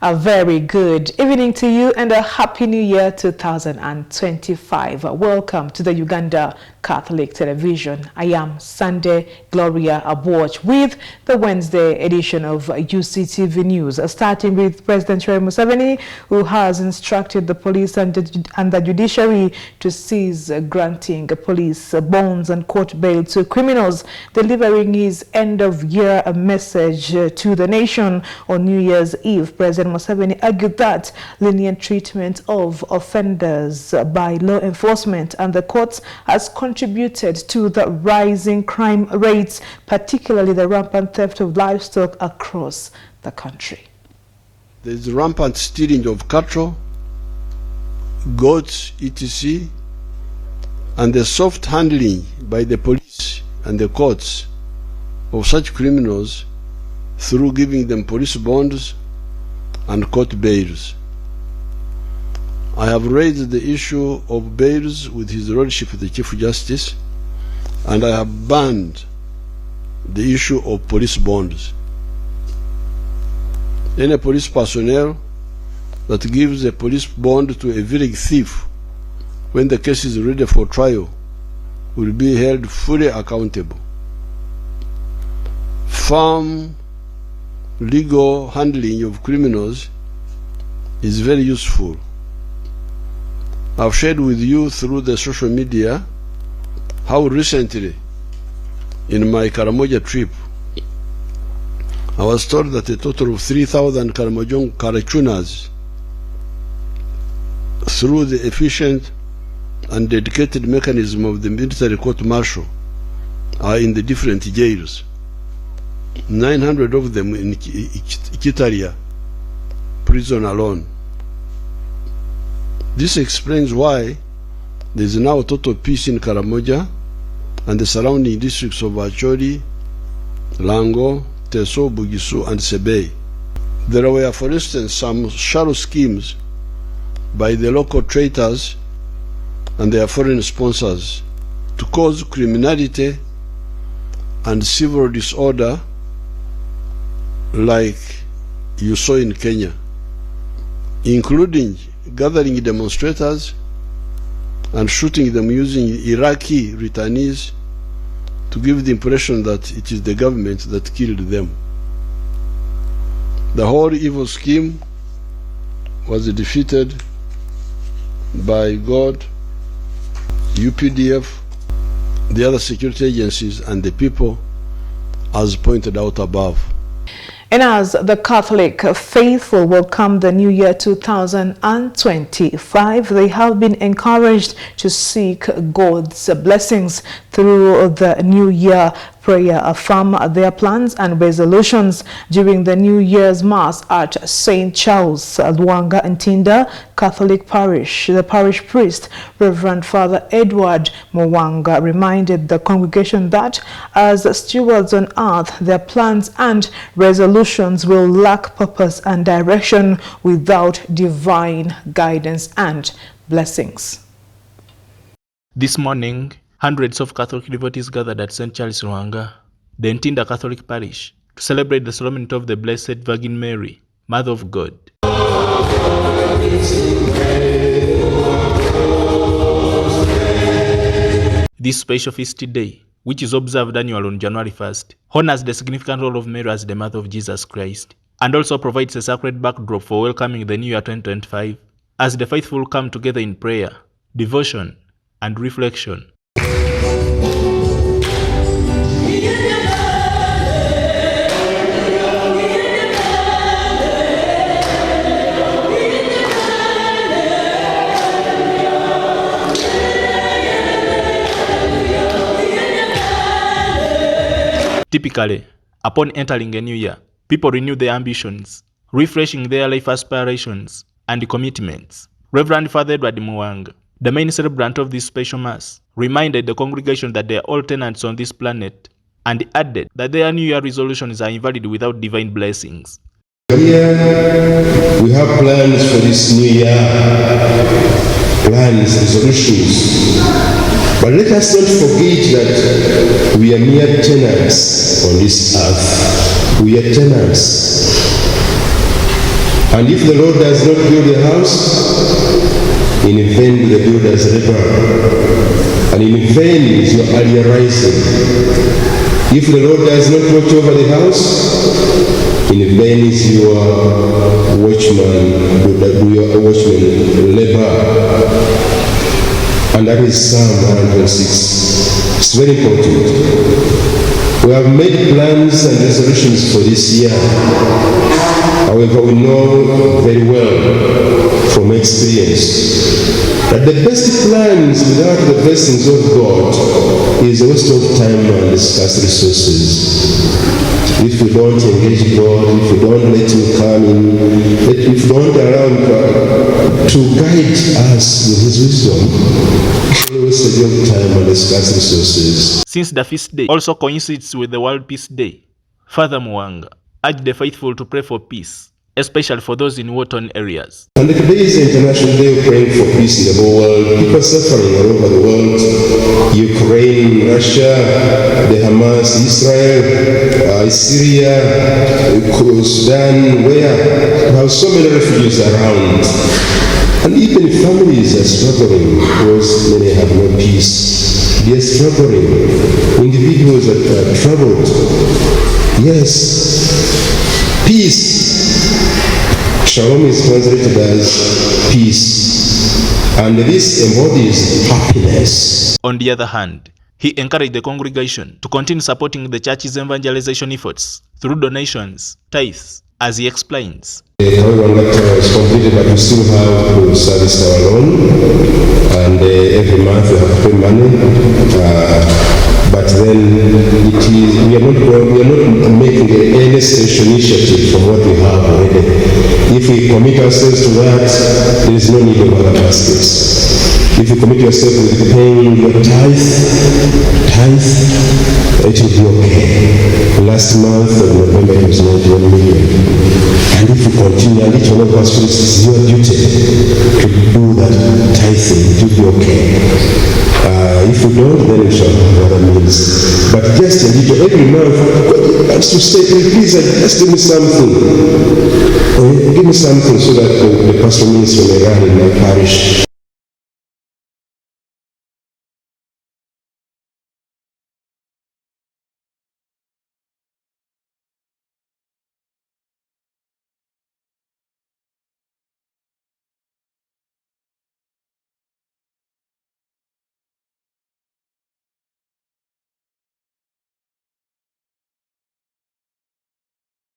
A very good evening to you and a happy new year 2025. Welcome to the Uganda Catholic Television. I am Sunday Gloria Abuoch with the Wednesday edition of Uctv News, starting with President Yoweri Museveni, who has instructed the police and the judiciary to cease granting police bonds and court bail to criminals, delivering his end-of-year message to the nation on New Year's Eve. President Museveni argued that lenient treatment of offenders by law enforcement and the courts has contributed to the rising crime rates, particularly the rampant theft of livestock across the country. There is rampant stealing of cattle, goats, etc., and the soft handling by the police and the courts of such criminals through giving them police bonds and court bails. I have raised the issue of bails with His Lordship the Chief Justice, and I have banned the issue of police bonds. Any police personnel that gives a police bond to a village thief when the case is ready for trial will be held fully accountable. Firm legal handling of criminals is very useful. I've shared with you through the social media how recently in my Karamoja trip I was told that a total of 3,000 Karachunas, through the efficient and dedicated mechanism of the military court-martial, are in the different jails. 900 of them in Kitaria prison alone. This explains why there is now total peace in Karamoja and the surrounding districts of Acholi, Lango, Teso, Bugisu, and Sebei. There were, for instance, some shallow schemes by the local traitors and their foreign sponsors to cause criminality and civil disorder like you saw in Kenya, including gathering demonstrators and shooting them using Iraqi returnees to give the impression that it is the government that killed them. The whole evil scheme was defeated by God, UPDF, the other security agencies, and the people, as pointed out above. And as the Catholic faithful welcome the new year 2025, they have been encouraged to seek God's blessings through the new year prayer, affirm their plans and resolutions during the New Year's Mass at St. Charles, Luanga Ntinda Catholic Parish. The parish priest, Reverend Father Edward Mwanga, reminded the congregation that as stewards on earth, their plans and resolutions will lack purpose and direction without divine guidance and blessings. This morning, hundreds of Catholic devotees gathered at St. Charles Luanga, the Ntinda Catholic Parish, to celebrate the solemnity of the Blessed Virgin Mary, Mother of God. This special feast day, which is observed annually on January 1st, honors the significant role of Mary as the Mother of Jesus Christ, and also provides a sacred backdrop for welcoming the new year 2025, as the faithful come together in prayer, devotion, and reflection. Typically, upon entering a new year, people renew their ambitions, refreshing their life aspirations and commitments. Reverend Father Edward Mwanga, the main celebrant of this special Mass, reminded the congregation that they are all tenants on this planet and added that their New Year resolutions are invalid without divine blessings. Here we have plans for this New Year, plans, resolutions. But let us not forget that we are mere tenants on this earth. We are tenants. And if the Lord does not build the house, in vain do the builders labor, and in vain is your early rising. If the Lord does not watch over the house, in vain is your watchman labor. And that is Psalm 106. It's very important. We have made plans and resolutions for this year. However, we know very well from experience that the best plans without the blessings of God is a waste of time and scarce resources. If we don't engage God, if we don't let Him come in, if we don't allow God to guide us with His wisdom, we waste a lot of time and scarce resources. Since the feast day also coincides with the World Peace Day, Father Muwanga urged the faithful to pray for peace, especially for those in war-torn areas. And today is the International Day of praying for peace in the whole world. People suffering all over the world. Ukraine, Russia, the Hamas, Israel, Syria, Sudan, where we have so many refugees around. And even families are struggling because many have no peace. They are struggling. Individuals are troubled. Yes, peace. Shalom is translated as peace, and this embodies happiness. On the other hand, he encouraged the congregation to continue supporting the church's evangelization efforts through donations, tithes, as he explains. One lecture is completed, but we still have to service our loan, and every month we have to pay money. But then we are not making any special initiative from what we have already. If we commit ourselves to that, there is no need of other baskets. If you commit yourself with paying your tithe, it will be okay. Last month of November it was 91 million. And if you continue, and each one of us feels it's your duty to do that tithing, it will be okay. If you don't, then we shall have other means. But just a little, every month, God wants to say, please, just give me something. Give me something so that the pastoral ministry may run in my parish.